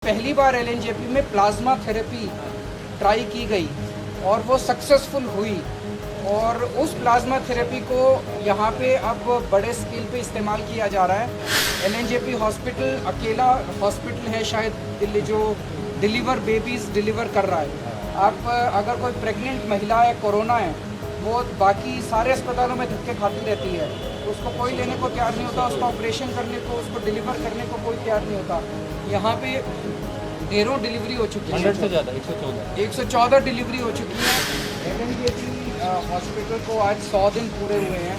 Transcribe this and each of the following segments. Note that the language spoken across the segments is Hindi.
पहली बार एलएनजेपी में प्लाज्मा थेरेपी ट्राई की गई और वो सक्सेसफुल हुई और उस प्लाज्मा थेरेपी को यहाँ पे अब बड़े स्केल पे इस्तेमाल किया जा रहा है। एलएनजेपी हॉस्पिटल अकेला हॉस्पिटल है शायद दिल्ली जो बेबीज़ डिलीवर कर रहा है। आप अगर कोई प्रेग्नेंट महिला है, कोरोना है, वो बाकी सारे अस्पतालों में धक्के खाती रहती है, उसको कोई लेने को तैयार नहीं होता, उसका ऑपरेशन करने को, उसको डिलीवर करने को कोई तैयार नहीं होता। यहाँ पे ढेरों डिलीवरी हो चुकी है, 100 से ज़्यादा 114 डिलीवरी हो चुकी है। एलएनजेपी हॉस्पिटल को आज 100 दिन पूरे हुए हैं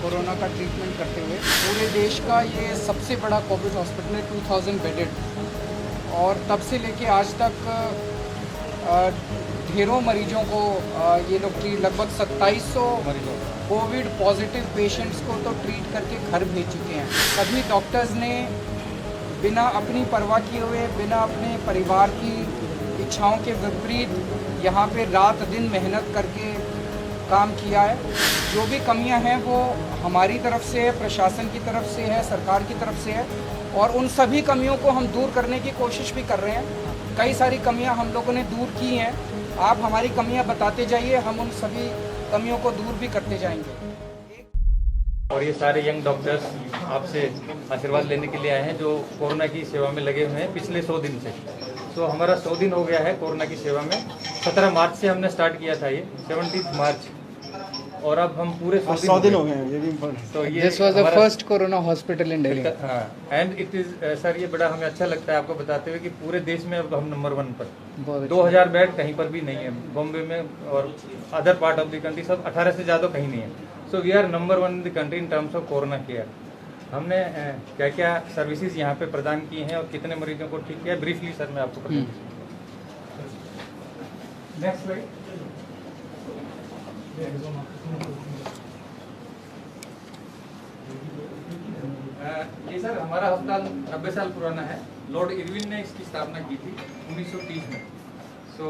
कोरोना का ट्रीटमेंट करते हुए। पूरे देश का ये सबसे बड़ा कोविड हॉस्पिटल है, 2000 बेडेड, और तब से लेके आज तक ढेरों मरीजों को ये लोग लगभग 2700 कोविड पॉजिटिव पेशेंट्स को तो ट्रीट करके घर भेज चुके हैं। सभी डॉक्टर्स ने बिना अपनी परवाह किए हुए, बिना अपने परिवार की इच्छाओं के विपरीत यहाँ पे रात दिन मेहनत करके काम किया है। जो भी कमियां हैं वो हमारी तरफ से है, प्रशासन की तरफ से है, सरकार की तरफ से है, और उन सभी कमियों को हम दूर करने की कोशिश भी कर रहे हैं। कई सारी कमियां हम लोगों ने दूर की हैं। आप हमारी कमियां बताते जाइए, हम उन सभी कमियों को दूर भी करते जाएंगे। और ये सारे यंग डॉक्टर्स आपसे आशीर्वाद लेने के लिए आए हैं जो कोरोना की सेवा में लगे हुए हैं पिछले 100 दिन से। तो हमारा 100 दिन हो गया है कोरोना की सेवा में। 17 मार्च से हमने स्टार्ट किया था, ये 17 मार्च, और अब हम पूरे 100 दिन हो गए हैं। ये भी तो ये this was the first corona hospital in Delhi. हाँ, एंड इट इज सर, ये बड़ा हमें अच्छा लगता है आपको बताते हुए कि पूरे देश में अब हम नंबर 1 पर। 2000 बेड कहीं पर भी नहीं है, बॉम्बे में और other part of the country सब 18 से ज़्यादा कहीं नहीं है। So we are number 1 in the country in terms of corona care. हमने क्या क्या सर्विसेज यहाँ पे प्रदान की हैं और कितने मरीजों को ठीक किया, ब्रीफली सर मैं आपको बता दूँ। Next slide. ये सर हमारा अस्पताल 90 साल पुराना है। लॉर्ड इरविन ने इसकी स्थापना की थी 1930 में। सो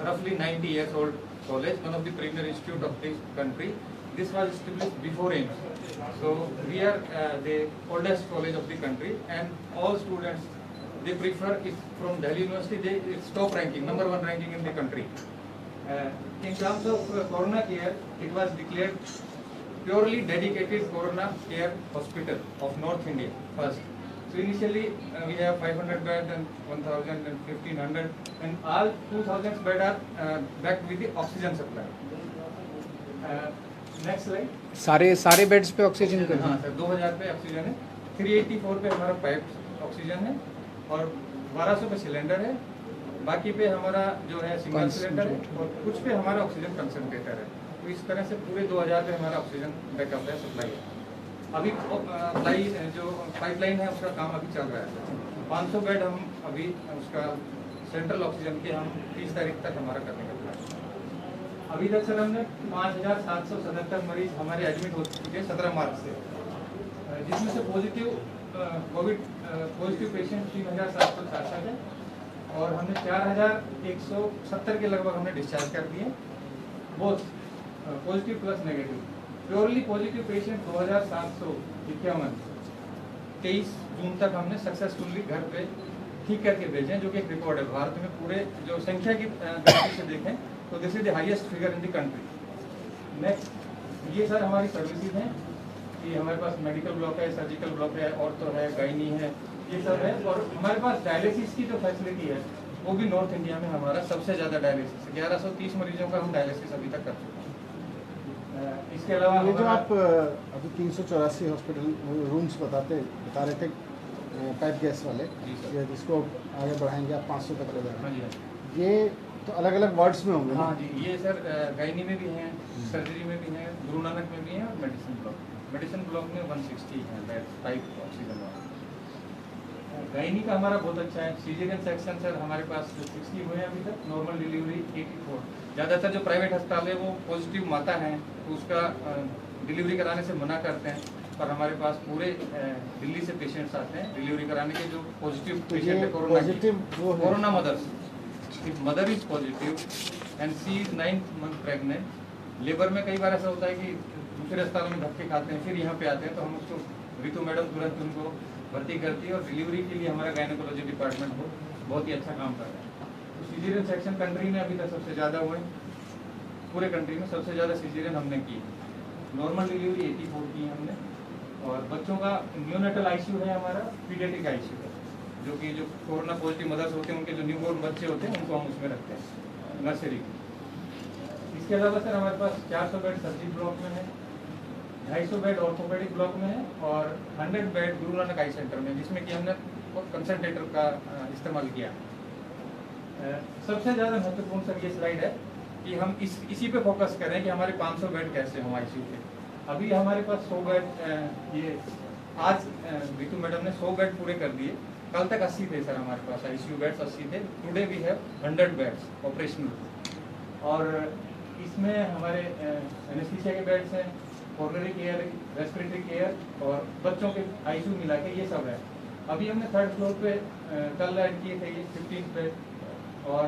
रफली 90 years old college, one of the premier institute of the country. This was established before AIIMS. So we are the oldest college of the country, and all students, they prefer it from Delhi University. It's top ranking, number 1 ranking in the country. In terms of corona care, it was declared purely dedicated corona care hospital of North India first. So initially we have 500 beds and 1000 and 1500, and all 2000 beds are backed with the oxygen supply. Next slide. सारे बेड्स पे ऑक्सीजन कर। हाँ सर, 2000 पे ऑक्सीजन है, 384 पे हमारा पाइप ऑक्सीजन है, और 1200 पे सिलेंडर है। बाकी पे हमारा जो है सिंगल सिलेंडर है, और कुछ पे हमारा ऑक्सीजन कंसंट्रेटर है। तो इस तरह से पूरे 2000 पे हमारा ऑक्सीजन बैकअप है, सप्लाई है। अभी अप्लाई जो पाइपलाइन है उसका काम अभी चल रहा है। 500 बेड हम अभी उसका सेंट्रल ऑक्सीजन के हम 30 तारीख तक हमारा करने का प्लान है। अभी तक सर हमने 5777 मरीज हमारे एडमिट हो चुके हैं 17 मार्च से, जिसमें से पॉजिटिव कोविड पॉजिटिव पेशेंट 3766 है, और हमने 4170 के लगभग हमने डिस्चार्ज कर दिए, both positive plus negative. Purely positive patient 2751 23 जून तक हमने सक्सेसफुली घर पे ठीक करके भेजे, जो कि एक रिकॉर्ड है भारत में। पूरे जो संख्या की दृष्टि से देखें तो this is the highest figure in the country. Next, ये सर हमारी सर्विसेज हैं कि हमारे पास मेडिकल ब्लॉक है, सर्जिकल ब्लॉक है, ऑर्थो है, गायनी है, ये सब है। और हमारे पास डायलिसिस की जो फैसिलिटी है वो भी नॉर्थ इंडिया में हमारा सबसे ज़्यादा डायलिसिस, 1130 मरीजों का हम डायलिसिस अभी तक कर चुके हैं। इसके अलावा ये जो आप अभी 384 हॉस्पिटल रूम्स बता रहे थे पाइप गैस वाले, जिसको आगे बढ़ाएंगे आप 500 तक ले जाएंगे, ये तो अलग अलग वार्ड्स में होंगे। हाँ जी, ये सर गायनी में भी हैं, सर्जरी में भी हैं, गुरु नानक में भी हैं, और मेडिसिन ब्लॉक में 160 है बेड पाइप ऑक्सीजन वाला। गायनी का हमारा बहुत अच्छा है। सीजरियन सेक्शन सर हमारे पास 60 हुए हैं अभी तक, नॉर्मल डिलीवरी 84। ज़्यादातर जो प्राइवेट अस्पताल है वो पॉजिटिव माता हैं तो उसका डिलीवरी कराने से मना करते हैं, पर हमारे पास पूरे दिल्ली से पेशेंट्स आते हैं डिलीवरी कराने के जो पॉजिटिव पेशेंट है corona mothers. If mother is positive and she is 9th month pregnant, labour में कई बार ऐसा होता है कि दूसरे अस्पतालों में धक्के खाते हैं, फिर यहाँ पे आते हैं, तो हम उसको ऋतु मैडम तुरंत उनको भर्ती करती है और डिलीवरी के लिए हमारा गायनेकोलॉजी डिपार्टमेंट बहुत ही अच्छा काम कर रहा है। तो सीजरियन सेक्शन कंट्री में अभी तक सबसे ज़्यादा हुए, पूरे कंट्री में सबसे ज़्यादा सीजरियन हमने की। नॉर्मल डिलीवरी 84 की है हमने, और बच्चों का न्यूनेटल आईसीयू है हमारा, पीडियाट्रिक आईसीयू है, जो कि जो कोरोना पॉजिटिव मदर्स होते हैं उनके जो न्यूबॉर्न बच्चे होते हैं उनको हम उसमें रखते हैं, नर्सरी। इसके अलावा सर हमारे पास 400 बेड सर्जिक ब्लॉक में है, 250 बेड ऑर्थोपेडिक ब्लॉक में है, और 100 बेड गुरु नानक आई सेंटर में, जिसमें कि हमने कंसंट्रेटर का इस्तेमाल किया। सबसे ज़्यादा महत्वपूर्ण सर ये स्लाइड है कि हम इसी पे फोकस करें कि हमारे 500 बेड कैसे हों आईसीयू के। अभी हमारे पास 100 बेड, ये आज ऋतु मैडम ने 100 बेड पूरे कर दिए। कल तक 80 थे सर हमारे पास आईसीयू बेड्स, 80 थे। Today we have 100 beds operational, और इसमें हमारे एनेस्थीसिया के बेड्स हैं, कोरोनरी केयर, रेस्पिरेटरी केयर, और बच्चों के आईसीयू मिला के ये सब है। अभी हमने 3rd फ्लोर पे कल ऐड किए थे ये 15 बेड, और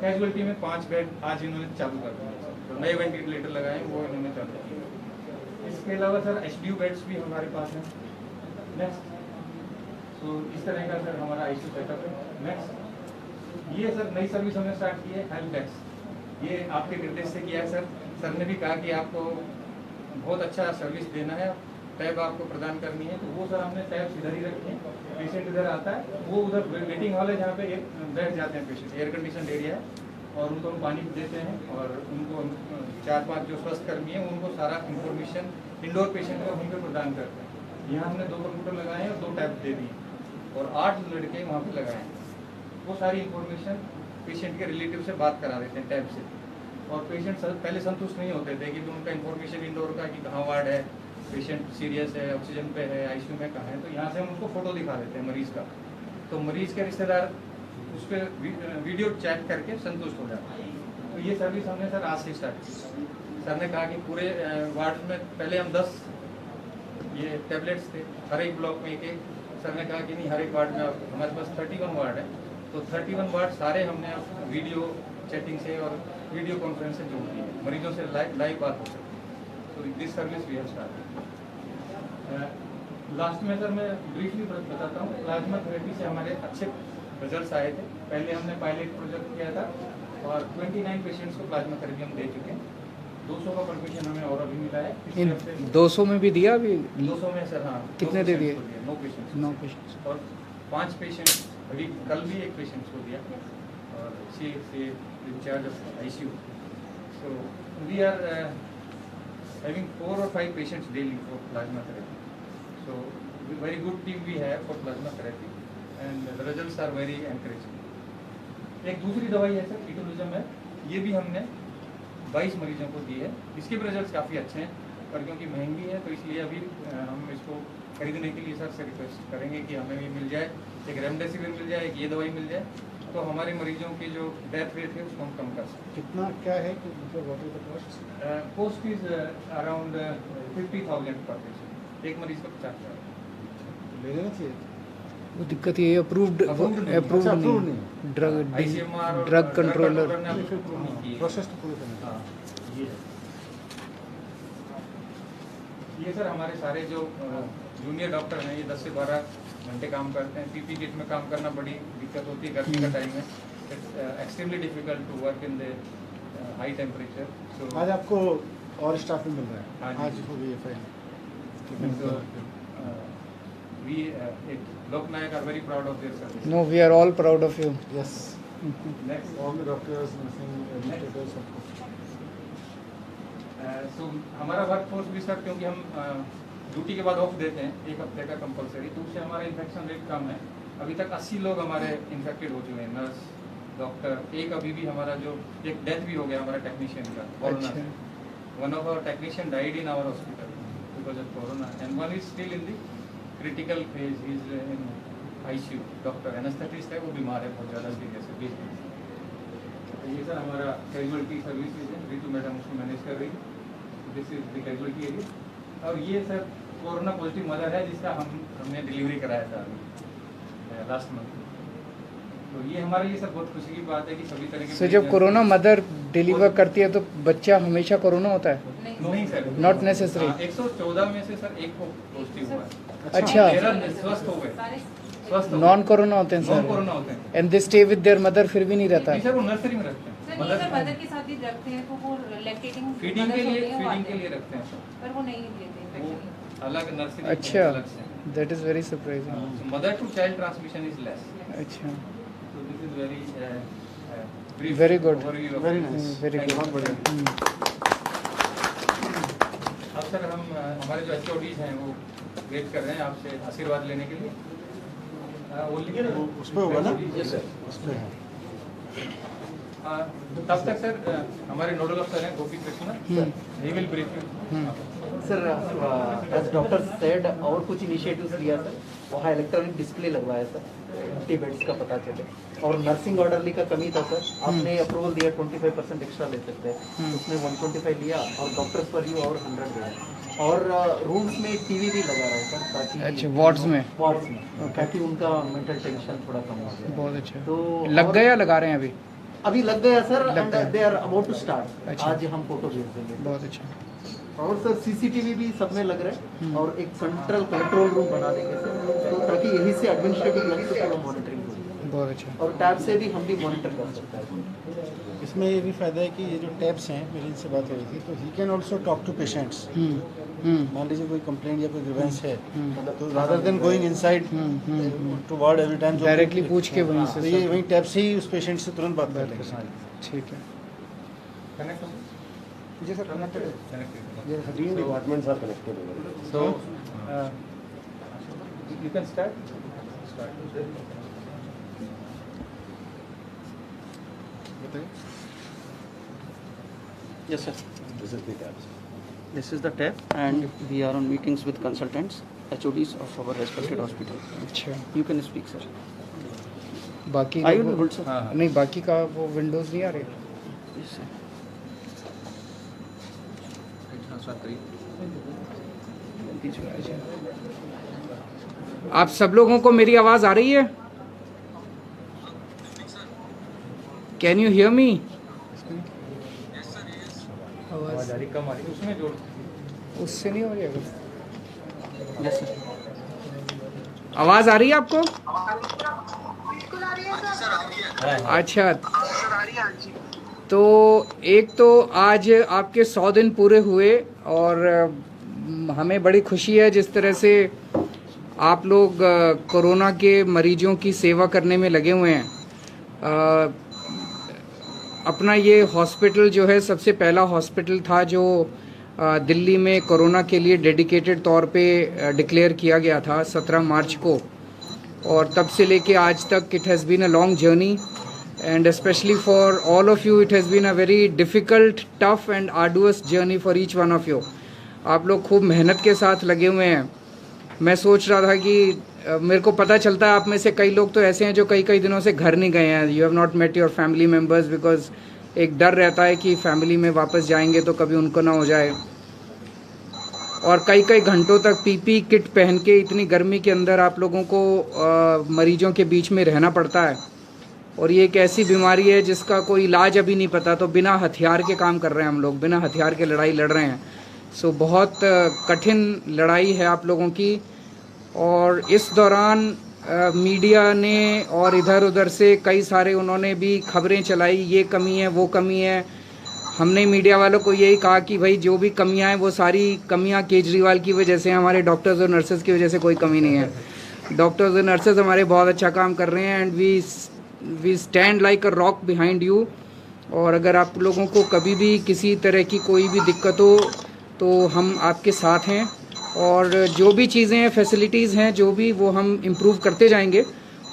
कैजुअलिटी में 5 बेड आज इन्होंने चालू कर दिया, तो नए वेंटिलेटर लगाए वो इन्होंने चालू किए। इसके अलावा सर एचडीयू बेड्स भी हमारे पास हैं। नेक्स्ट, तो इस तरह का सर हमारा आईसीयू सेटअप है। नेक्स्ट, ये सर नई सर्विस हमने स्टार्ट की है, हेल्प डेस्क। ये आपके निर्देश से किया है सर। सर ने भी कहा कि आपको बहुत अच्छा सर्विस देना है, टैब आपको प्रदान करनी है, तो वो सर हमने टैब इधर ही रखे हैं। पेशेंट इधर आता है, वो उधर वेटिंग हॉल है जहाँ पे बैठ जाते हैं पेशेंट, एयर कंडीशन एरिया है, और उनको हम पानी देते हैं, और उनको 4-5 जो स्वास्थ्य कर्मी हैं उनको सारा इन्फॉर्मेशन इंडोर पेशेंट को वहीं पे प्रदान करते हैं। यहाँ हमने 2 कंप्यूटर लगाए हैं और 2 टैब दे दिए, और 8 लड़के वहाँ पे लगाए हैं। वो सारी इन्फॉर्मेशन पेशेंट के रिलेटिव से बात करा देते हैं टैब से, और पेशेंट पहले संतुष्ट नहीं होते थे कि उनका इन्फॉर्मेशन इंडोर का कि कहाँ वार्ड है, पेशेंट सीरियस है, ऑक्सीजन पे है, आईसीयू में कहाँ है, तो यहाँ से हम उसको फोटो दिखा देते हैं मरीज का, तो मरीज के रिश्तेदार उस पर वीडियो चेक करके संतुष्ट हो जाते हैं। तो ये सर्विस हमने सर आज से स्टार्ट की। सर ने कहा कि पूरे वार्ड में पहले हम 10 ये टैबलेट्स थे, हर एक ब्लॉक में एक। सर ने कहा कि नहीं, हर एक वार्ड में हमारे पास 31 वार्ड है, तो 31 वार्ड सारे हमने वीडियो चैटिंग से और वीडियो कॉन्फ्रेंस से जोड़ दिए, मरीजों से लाइव बात हो सकती है। तो this service we have started. Last में सर मैं ब्रीफली बताता हूँ, प्लाज्मा थेरेपी से हमारे अच्छे रिजल्ट्स आए थे। पहले हमने पायलट प्रोजेक्ट किया था, और 29 पेशेंट्स को प्लाज्मा थेरेपी हम दे चुके हैं। 200 का परमिशन हमें और अभी मिला है। 200 में भी दिया अभी? 200 में सर, हाँ। कितने दे दिए? 9 पेशेंट्स। 9 पेशेंट्स, और 5 पेशेंट्स अभी कल भी 1 पेशेंट्स को दिया, और she incharge of ICU. So we are having 4 or 5 patients daily for plasma therapy. So very good team we have for plasma therapy, and the results are very encouraging. एक दूसरी दवाई है सर, इटोलिज्म है, ये भी हमने 22 मरीजों को दी है। इसके भी रिजल्ट्स काफ़ी अच्छे हैं, पर क्योंकि महंगी है तो इसलिए अभी हम इसको खरीदने के लिए सर से रिक्वेस्ट करेंगे कि हमें भी मिल जाए, एक रेमडेसिविर मिल जाए, एक ये दवाई मिल जाए, तो हमारे मरीजों की जो डेथ रेट है उसको हम कम कर सकते हैं। कितना क्या है कि मतलब what is the cost? Cost is around 50,000 पर पेशेंट, एक मरीज को 50,000 ले लेना चाहिए। वो दिक्कत ये अप्रूव्ड नहीं, ड्रग कंट्रोलर प्रोसेस तो पूरी करना। हाँ, ये सर हमारे सारे जो जूनियर डॉक्टर हैं, ये 10 से 12 घंटे काम करते हैं। पीपी किट में काम करना बड़ी दिक्कत होती है, गर्मी का टाइम है, it's extremely difficult to work in the high temperature. So आज आपको और स्टाफ भी मिल रहा है? हाँ आज हो गई है fine. so we Lok Nayak are very proud of their service. No, we are all proud of you. Yes, Next, all the doctors, nursing administrators सबको। so हमारा वर्क फोर्स भी सर, क्योंकि हम ड्यूटी के बाद ऑफ देते हैं 1 हफ्ते का कंपलसरी, तो उससे हमारा इन्फेक्शन रेट कम है। अभी तक 80 लोग हमारे इन्फेक्टेड हो चुके हैं, नर्स, डॉक्टर। एक अभी भी हमारा जो एक डेथ भी हो गया हमारा टेक्नीशियन का, कोरोना से। One of our technician died in our hospital because of corona, and one is still in the critical phase, he is in ICU. Doctor anaesthetist है, वो बीमार है बहुत ज़्यादा सीरियस है, 20 दिन से। तो ये सर हमारा कैजुअलिटी सर्विसेज है, ऋतु मैडम उसको मैनेज कर रही है। This is the casualty area. और ये सर कोरोना पॉजिटिव मदर है, जिसका हमने डिलीवरी कराया था अभी लास्ट मंथ। तो ये हमारे लिए सर बहुत खुशी की बात है कि सभी तरह के जब कोरोना मदर डिलीवर करती है तो बच्चा हमेशा कोरोना होता है? नहीं सर, नॉट नेसेसरी? 114 में से सर एक को पॉजिटिव हुआ है। अच्छा, 13 स्वस्थ हो गए, स्वस्थ हो गए। नॉन कोरोना होते हैं नॉन सर? कोरोना होते हैं। And they stay with their mother, फिर भी नहीं रहता? नहीं सर, वो नर्सरी में रखते हैं। सर ये मदर के साथ ही रखते हैं तो वो लैक्टेटिंग फीडिंग के लिए रखते हैं पर वो नहीं लेते वो हैं। अलग नर्सरी। अच्छा, अलग से। That is very surprising. Mother to child transmission is less. अच्छा, So this is very Very good. overview of very it. Nice, very Thank you. बहुत बढ़िया। अब सर हम हमारे जो HODs हैं वो वेट कर रहे हैं आपसे आशीर्वाद लेने के लिए। वो लिखे ना उस पे होगा ना? Yes sir. उस पे है। तब तक सर हमारे नोडल अफसर हैं Gopi Krishna, he will brief you. Sir as doctor said और कुछ इनिशिएटिव्स लिया सर, वहाँ इलेक्ट्रॉनिक डिस्प्ले लगवाया सर, 50 बेड्स का पता चले। और नर्सिंग ऑर्डरली का कमी था सर, आपने अप्रूवल दिया 25% एक्स्ट्रा ले सकते हैं, उसने 125 लिया और डॉक्टर्स पर यू और 100 दिया। और रूम्स में टीवी भी लगा रहा है सर ताकि अच्छा, वार्ड्स में? वार्ड्स में ताकि उनका मेंटल टेंशन थोड़ा कम हो जाए। बहुत अच्छा। तो लग गया या लगा रहे हैं अभी? अभी लग गया सर, लग एंड गया। They are about to start. अच्छा। आज हम फोटो भेज देंगे। बहुत अच्छा। और सर सीसीटीवी भी सब में लग रहा है और एक सेंट्रल कंट्रोल रूम बना देंगे सर, तो ताकि यही से एडमिनिस्ट्रेटिव लगे तो पूरा मॉनिटरिंग हो। बहुत अच्छा। और टैब से भी हम भी मॉनिटर कर सकते हैं। इसमें ये भी फायदा है कि ये जो टैब्स हैं, मेरी इनसे बात हो रही थी, तो he can also talk to patients. मान लीजिए कोई कंप्लेंट या कोई ग्रीवेंस है, तो rather than going inside to ward every time, directly पूछ के वहीं तो से ये सब वहीं टैब से ही उस पेशेंट से तुरंत बात कर लेंगे। ठीक है। कनेक्ट हो जी सर, कनेक्टेड है। कनेक्टेड। तीन डिपार्टमेंट्स आर कनेक्टेड है। So you can start. Yes sir. This is the tab and we are on meetings with consultants, HODs of our respected hospital. अच्छा, You can speak sir. बाकी I will वो- hold sir. हाँ हाँ। नहीं, बाकी का वो विंडोज नहीं आ रहे? Yes sir. बीच में आ जाए। आप सब लोगों को मेरी आवाज आ रही है? Can you hear me? आवाज आ रही कम आ रही उसमें जोड़। उससे नहीं हो रही अगर? Yes sir. आवाज आ रही है आपको? अच्छा, तो एक तो आज आपके 100 दिन पूरे हुए और हमें बड़ी खुशी है जिस तरह से आप लोग कोरोना के मरीजों की सेवा करने में लगे हुए हैं। अपना ये हॉस्पिटल जो है सबसे पहला हॉस्पिटल था जो दिल्ली में कोरोना के लिए डेडिकेटेड तौर पे डिक्लेयर किया गया था 17 मार्च को, और तब से लेके आज तक it has been a long journey and especially for all of you it has been a very difficult, tough and arduous journey for each one of you. आप लोग खूब मेहनत के साथ लगे हुए हैं। मैं सोच रहा था कि मेरे को पता चलता है आप में से कई लोग तो ऐसे हैं जो कई दिनों से घर नहीं गए हैं। You have not met your family members because एक डर रहता है कि फैमिली में वापस जाएंगे तो कभी उनको ना हो जाए, और कई घंटों तक पीपी किट पहन के इतनी गर्मी के अंदर आप लोगों को मरीजों के बीच में रहना पड़ता है। और ये एक ऐसी बीमारी है जिसका कोई इलाज अभी नहीं पता, तो बिना हथियार के काम कर रहे हैं हम लोग, बिना हथियार के लड़ाई लड़ रहे हैं। सो बहुत कठिन लड़ाई है आप लोगों की। और इस दौरान मीडिया ने और इधर उधर से कई सारे उन्होंने भी खबरें चलाई, ये कमी है वो कमी है। हमने मीडिया वालों को यही कहा कि भाई जो भी कमियां हैं वो सारी कमियां केजरीवाल की वजह से, हमारे डॉक्टर्स और नर्सेज की वजह से कोई कमी नहीं है। डॉक्टर्स और नर्सेज हमारे बहुत अच्छा काम कर रहे हैं and we stand like a rock behind you. और अगर आप लोगों को कभी भी किसी तरह की कोई भी दिक्कत हो तो हम आपके साथ हैं, और जो भी चीज़ें हैं, फैसिलिटीज़ हैं, जो भी वो हम इम्प्रूव करते जाएंगे।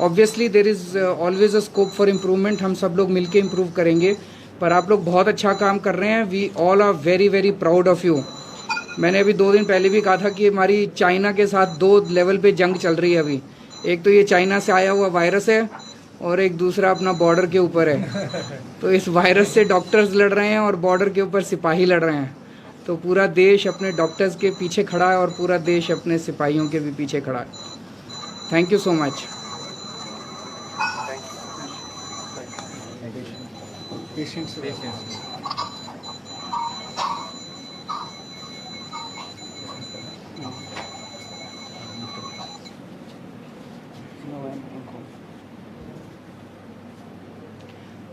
Obviously there is always a scope for improvement, हम सब लोग मिलके इम्प्रूव करेंगे, पर आप लोग बहुत अच्छा काम कर रहे हैं। We all are very very proud of you. मैंने अभी 2 दिन पहले भी कहा था कि हमारी चाइना के साथ 2 लेवल पे जंग चल रही है अभी। एक तो ये चाइना से आया हुआ वायरस है और एक दूसरा अपना बॉर्डर के ऊपर है। तो इस वायरस से डॉक्टर्स लड़ रहे हैं और बॉर्डर के ऊपर सिपाही लड़ रहे हैं। तो पूरा देश अपने डॉक्टर्स के पीछे खड़ा है और पूरा देश अपने सिपाहियों के भी पीछे खड़ा है। Thank you so much. Patients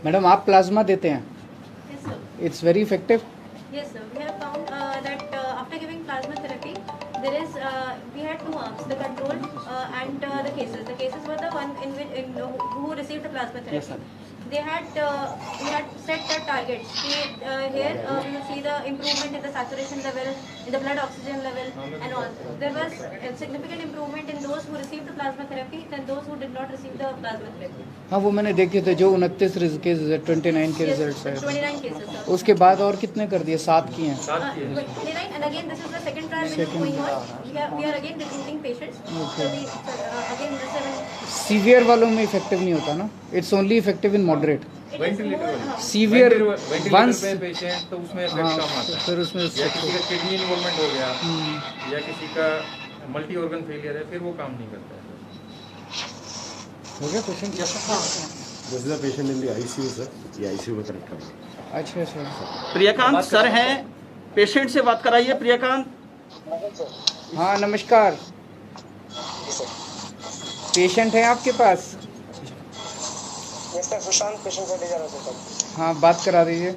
madam आप प्लाज्मा देते हैं, Yes, sir. It's very effective. Yes, sir. We have found that after giving plasma therapy, there is we had two arms, the control and the cases. The cases were the one in which who received the plasma therapy. Yes, sir. They had we had set the targets. Here we will see the improvement in the saturation level, in the blood oxygen level, and all. There was a significant improvement in those who received the plasma therapy than those who did not receive the plasma therapy. हाँ वो मैंने देखे थे जो 29 के 29 के रिजल्ट्स Yes, है. 29 cases, sir. उसके बाद और कितने कर दिए? 7 किए हैं. 29, and again this is the second trial which is going on. We are again recruiting patients. So we again the 7. Severe वालों में इफेक्टिव नहीं होता ना, it's only effective in moderate. Ventilator severe ones पे पेशेंट तो उसमें इफेक्ट हाँ, कम आता है, फिर उसमें या किसी का किडनी इन्वॉल्वमेंट हो गया या किसी का मल्टी ऑर्गन फेलियर है, फिर वो काम नहीं करता है. हो गया patient? This is a patient in the ICU, sir. ये ICU में कनेक्ट करेंगे. अच्छा अच्छा. प्रियकांत सर हैं, पेशेंट से बात कराइए. प्रियकांत. हाँ नमस्कार. पेशेंट है आपके पास? मिस्टर सुशांत पेशेंट को ले जा रहा था सर. हाँ बात करा दीजिए.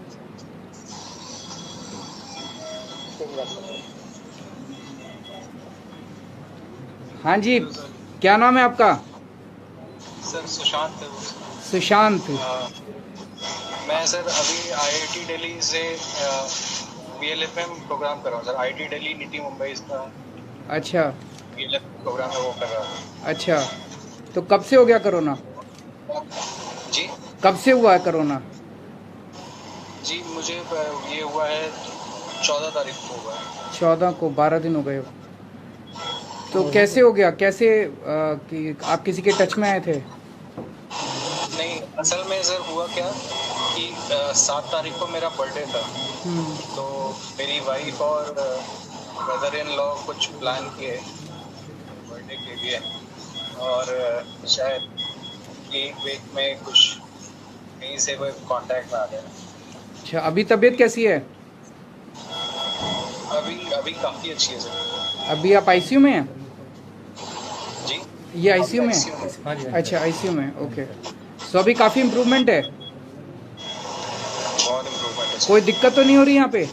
हाँ जी क्या नाम है आपका? सर सुशांत. सुशांत. मैं सर अभी IIT दिल्ली से VLFM प्रोग्राम कर रहा हूँ सर. IIT दिल्ली नीति मुंबई इसका अच्छा VLFM प्रोग्राम है, वो कर रहा हूँ. अच्छा. तो कब से हो गया कोरोना? जी कब से हुआ है कोरोना? जी मुझे ये हुआ है 14 तारीख को हुआ है. 14 को, 12 दिन हो गए हो. तो कैसे हो गया? कैसे कि आप किसी के टच में आए थे? नहीं असल में सर हुआ क्या कि 7 तारीख को मेरा बर्थडे था. तो मेरी वाइफ और ब्रदर इन लॉ कुछ प्लान किए बर्थडे के लिए, और शायद एक वीक में कुछ कहीं से कोई कांटेक्ट में आ गया. अच्छा अभी तबीयत कैसी है? अभी काफ़ी अच्छी है सर. अभी आप आईसीयू में हैं? जी ये आईसीयू में? हाँ जी. अच्छा आईसीयू में. ओके. सो अभी काफ़ी इम्प्रूवमेंट है? बहुत इम्प्रूवमेंट है सर. कोई दिक्कत तो नहीं हो रही यहाँ पे?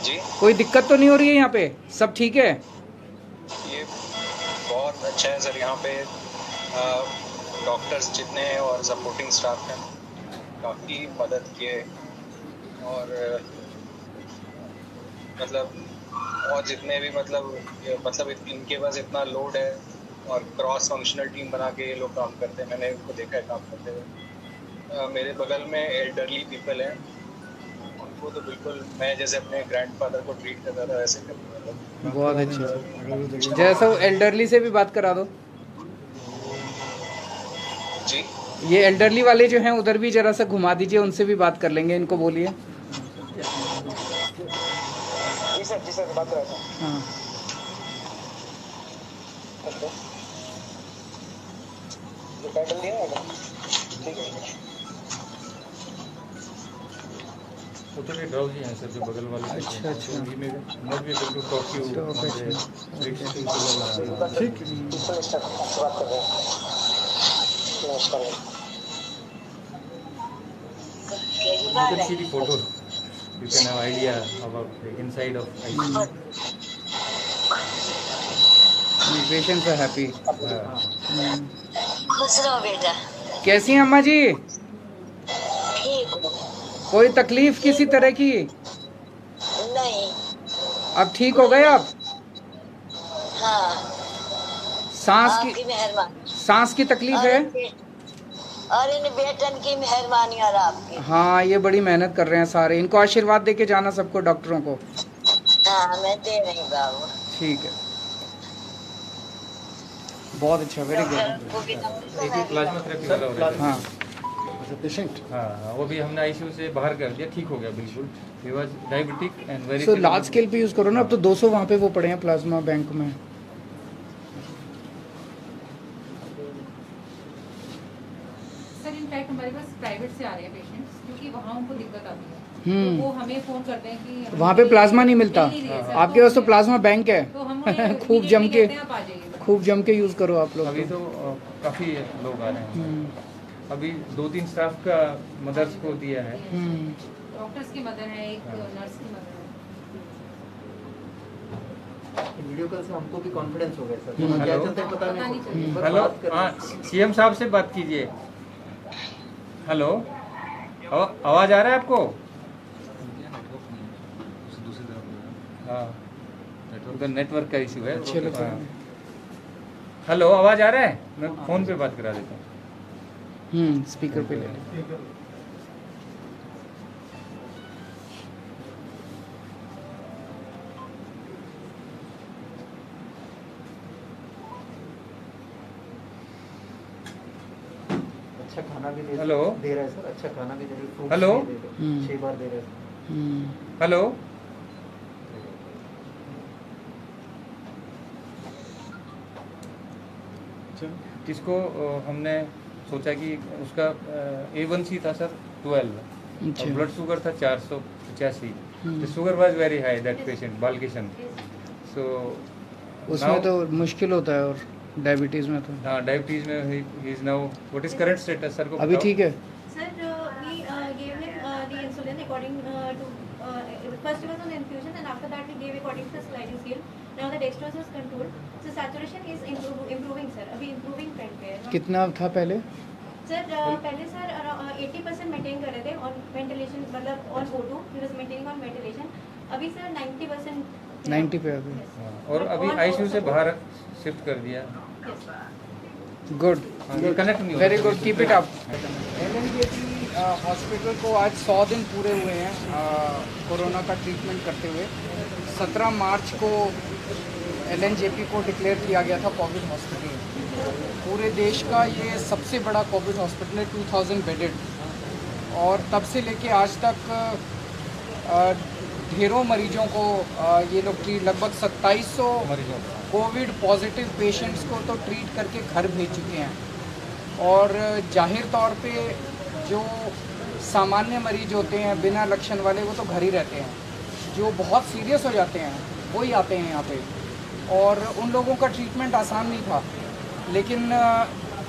जी कोई दिक्कत तो नहीं हो रही है यहाँ पे? सब ठीक है? ये बहुत अच्छा है सर. यहाँ पे डॉक्टर्स जितने हैं और सपोर्टिंग स्टाफ हैं काफ़ी मदद किए, और मतलब और जितने भी मतलब इनके पास इतना लोड है और क्रॉस फंक्शनल टीम बना के ये लोग काम करते हैं. मैंने इनको देखा है काम करते हुए. मेरे बगल में एल्डरली पीपल हैं, उनको तो बिल्कुल मैं जैसे अपने ग्रैंडफादर को ट्रीट करता था वैसे करता था. बहुत अच्छा. जैसा एल्डरली से भी बात करा दो. जी ये एल्डरली वाले जो हैं उधर भी जरा सा घुमा दीजिए, उनसे भी बात कर लेंगे. इनको बोलिए. जी सर बात कर रहा था. हाँ जो पैटर्न दिया है ठीक है. वो तो ड्राउजी हैं सर जो बगल वाले. अच्छा अच्छा. Not be able to talk you. ठीक मिस्टर आपसे बात कर रहे हैं. नमस्कार. You can see the photos. You can have idea about the inside of ICU. Patients are happy. खुश रहो बेटा. कैसी हैं अम्मा जी? ठीक हो? कोई तकलीफ किसी तरह की? नहीं. अब ठीक हो गए आप? हाँ. सांस आपकी की मेहरबानी. सांस की तकलीफ है? और इन बेटन की मेहरबानी और आपकी. हाँ ये बड़ी मेहनत कर रहे हैं सारे. इनको आशीर्वाद दे के जाना सबको, डॉक्टरों को. हाँ मैं दे रही बाबू. ठीक है. बहुत अच्छा. Very good. एक ही प्लाज्मा थेरेपी वाला हो रहा है. हाँ पेशेंट हाँ वो भी हमने आईसीयू से बाहर कर दिया, ठीक हो गया बिल्कुल. He was diabetic and very. So large scale पे यूज करो ना. अब तो 200 वहाँ पे वो पड़े हैं प्लाज्मा बैंक में. सर इनफैक्ट हमारे पास प्राइवेट से आ रहे हैं पेशेंट्स, क्योंकि वहाँ उनको दिक्कत आती है. हम्म. तो वो हमें फोन करते हैं कि वहाँ पे प्लाज्मा नहीं मिलता. मिल नहीं रही है सर. आपके पास तो प्लाज्मा बैंक है. तो हम उन्हें खूब जम immediately के कहते हैं, आप आ जाइए. खूब जम के यूज करो आप लोग. अभी तो काफ़ी लोग आ रहे हैं. अभी 2-3 स्टाफ का मदर्स को दिया है। डॉक्टर्स की मदर है, एक नर्स की मदर है। वीडियो कॉल से हमको भी कॉन्फिडेंस हो गया सर, वहाँ क्या चलता है पता नहीं। हेलो, हाँ सीएम साहब से बात कीजिए। हेलो, आवाज आ रहा है आपको? हाँ, उधर नेटवर्क का इशू है। हाँ। हेलो, आवाज आ रहा है? मैं फोन पे बात करा देता हूँ। स्पीकर पे ले ले। अच्छा खाना भी हेलो, दे रहा है सर, अच्छा खाना भी दे रहा है, fruits हेलो, भी दे रहे हैं, 6 बार दे रहे हैं। हेलो, किसको हमने सोचा कि उसका A1C था सर 12 और ब्लड शुगर था 485। The sugar was very high that patient Balkishan. So उसमें तो मुश्किल होता है, और डायबिटीज में तो। हाँ, डायबिटीज में he is now what is current status sir को अभी ठीक है? Sir, we gave him the insulin according to first he was on infusion and after that we gave according to the sliding scale. Now the dextrose was controlled. So saturation is improving sir. अभी improving trend पे है। कितना था पहले? Sir, पहले सर 80% मेंटेन कर रहे थे और वेंटिलेशन मतलब on O2 he was maintaining on ventilation. अभी सर 90% 90 पे अभी। और अभी आईसीयू से बाहर शिफ्ट कर दिया। गुड, कनेक्ट नहीं very good, keep it up. LNJP hospital को आज 100 दिन पूरे हुए हैं कोरोना का ट्रीटमेंट करते हुए। 17 मार्च को LNJP को डिक्लेयर किया गया था कोविड हॉस्पिटल। पूरे देश का ये सबसे बड़ा कोविड हॉस्पिटल है, 2000 बेडेड। और तब से लेके आज तक ढेरों मरीजों को ये लोग लगभग 2700 कोविड पॉजिटिव पेशेंट्स को तो ट्रीट करके घर भेज चुके हैं। और जाहिर तौर पे जो सामान्य मरीज होते हैं बिना लक्षण वाले, वो तो घर ही रहते हैं। जो बहुत सीरियस हो जाते हैं वही आते हैं यहाँ पे, और उन लोगों का ट्रीटमेंट आसान नहीं था। लेकिन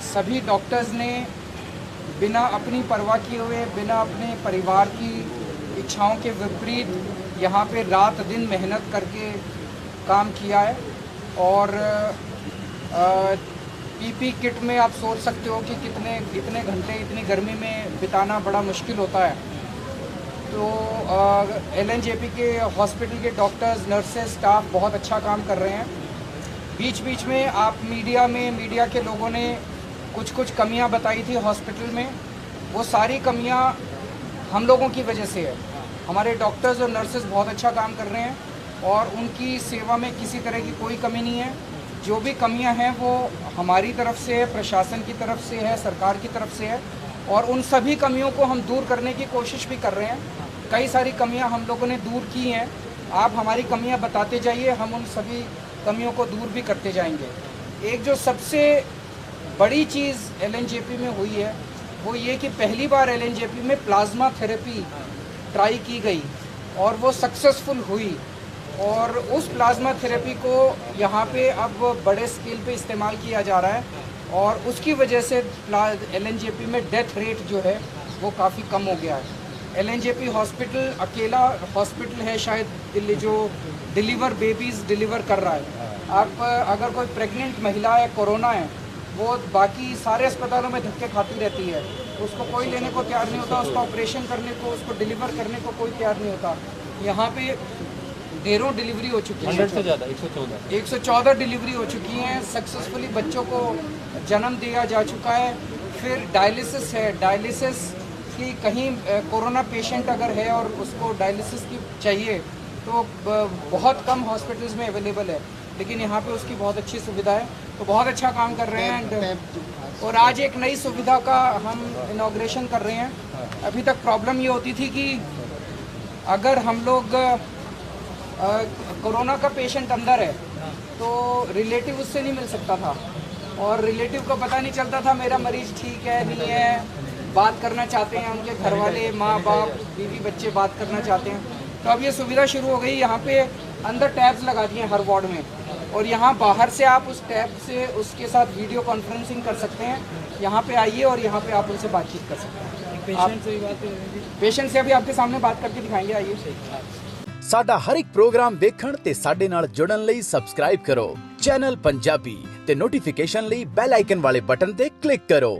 सभी डॉक्टर्स ने बिना अपनी परवाह किए हुए, बिना अपने परिवार की इच्छाओं के विपरीत यहाँ पे रात दिन मेहनत करके काम किया है। और पीपी किट में आप सोच सकते हो कि कितने घंटे इतनी गर्मी में बिताना बड़ा मुश्किल होता है। तो LNJP के हॉस्पिटल के डॉक्टर्स, नर्सेस, स्टाफ बहुत अच्छा काम कर रहे हैं। बीच बीच में आप मीडिया के लोगों ने कुछ कमियां बताई थी हॉस्पिटल में। वो सारी कमियां हम लोगों की वजह से है। हमारे डॉक्टर्स और नर्सेस बहुत अच्छा काम कर रहे हैं और उनकी सेवा में किसी तरह की कोई कमी नहीं है। जो भी कमियां हैं वो हमारी तरफ से है, प्रशासन की तरफ से है, सरकार की तरफ से है, और उन सभी कमियों को हम दूर करने की कोशिश भी कर रहे हैं। कई सारी कमियां हम लोगों ने दूर की हैं। आप हमारी कमियां बताते जाइए, हम उन सभी कमियों को दूर भी करते जाएंगे। एक जो सबसे बड़ी चीज़ LNJP में हुई है वो ये कि पहली बार LNJP में प्लाज्मा थेरेपी ट्राई की गई और वो सक्सेसफुल हुई। और उस प्लाज्मा थेरेपी को यहाँ पे अब बड़े स्केल पे इस्तेमाल किया जा रहा है, और उसकी वजह से LNJP में डेथ रेट जो है वो काफ़ी कम हो गया है। LNJP हॉस्पिटल अकेला हॉस्पिटल है शायद दिल्ली जो बेबीज़ डिलीवर कर रहा है। आप अगर कोई प्रेग्नेंट महिला है, कोरोना है, वो बाकी सारे अस्पतालों में धक्के खाती रहती है, उसको कोई लेने को तैयार नहीं होता, उसका ऑपरेशन करने को, उसको डिलीवर करने को कोई तैयार नहीं होता। यहाँ पे ढेरों डिलीवरी हो चुकी है, 100 से ज़्यादा 114 डिलीवरी हो चुकी हैं। सक्सेसफुली बच्चों को जन्म दिया जा चुका है। फिर डायलिसिस है, डायलिसिस की कहीं कोरोना पेशेंट अगर है और उसको डायलिसिस की चाहिए तो बहुत कम हॉस्पिटल्स में अवेलेबल है, लेकिन यहाँ पे उसकी बहुत अच्छी सुविधा है। तो बहुत अच्छा काम कर रहे हैं। और आज एक नई सुविधा का हम इनॉग्रेशन कर रहे हैं। अभी तक प्रॉब्लम ये होती थी कि अगर हम लोग कोरोना का पेशेंट अंदर है तो रिलेटिव उससे नहीं मिल सकता था, और रिलेटिव को पता नहीं चलता था मेरा मरीज ठीक है नहीं है। बात करना चाहते हैं उनके घर वाले, माँ बाप, बीवी बच्चे बात करना चाहते हैं। तो अब ये सुविधा शुरू हो गई। यहाँ पे अंदर टैब्स लगा दिए हर वार्ड में, और यहाँ बाहर से आप उस टैब से उसके साथ वीडियो कॉन्फ्रेंसिंग कर सकते हैं यहाँ पे आइए और यहाँ पे आप उनसे बातचीत कर सकते हैं। पेशेंट से भी बात करेंगे, पेशेंट से अभी आपके सामने बात करके दिखाएंगे, आइए। ਸਾਡਾ ਹਰ ਇੱਕ ਪ੍ਰੋਗਰਾਮ ਵੇਖਣ ਤੇ ਸਾਡੇ ਨਾਲ ਜੁੜਨ ਲਈ ਸਬਸਕ੍ਰਾਈਬ ਕਰੋ ਚੈਨਲ ਪੰਜਾਬੀ ਤੇ ਨੋਟੀਫਿਕੇਸ਼ਨ ਲਈ ਬੈਲ ਆਈਕਨ ਵਾਲੇ ਬਟਨ ਤੇ ਕਲਿੱਕ ਕਰੋ।